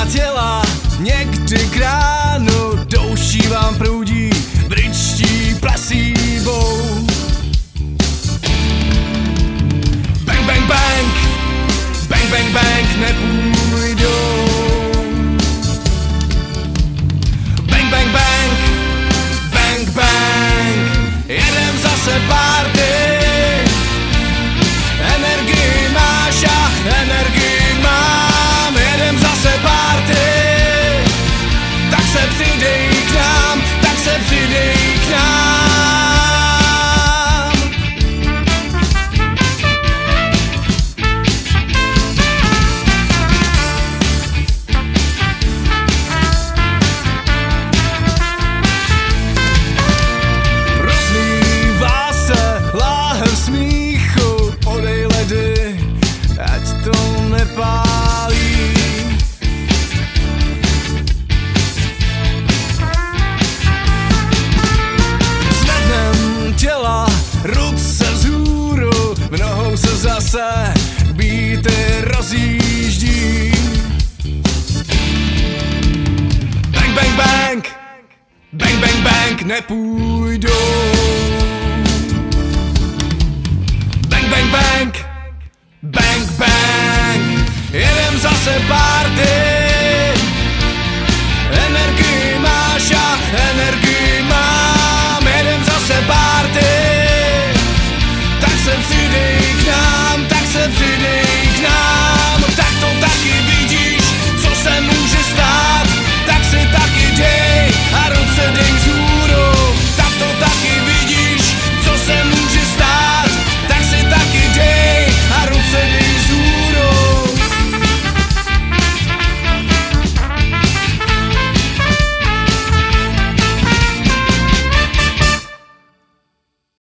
těla, někdy k ránu douší vám proudí, britští placebo. Bang, bang, bang, bang, bang, bang, nepůjdou. Bang, bang, bang, bang, bang, jedem zase party. Energii máš a energii mám, jedem zase party. Tak se přidej k nám, tak se přidej k nám. Rozlívá se láhev smíchu, podej ledy, ať to nepálí. Zvednem těla, ruce vzhůru, v nohou se zase bíty rozjíždí. Bang, bang, bang, bang, bang, bang, nepůjdou. Bang, bang, bang, bang, bang, jedem zase party.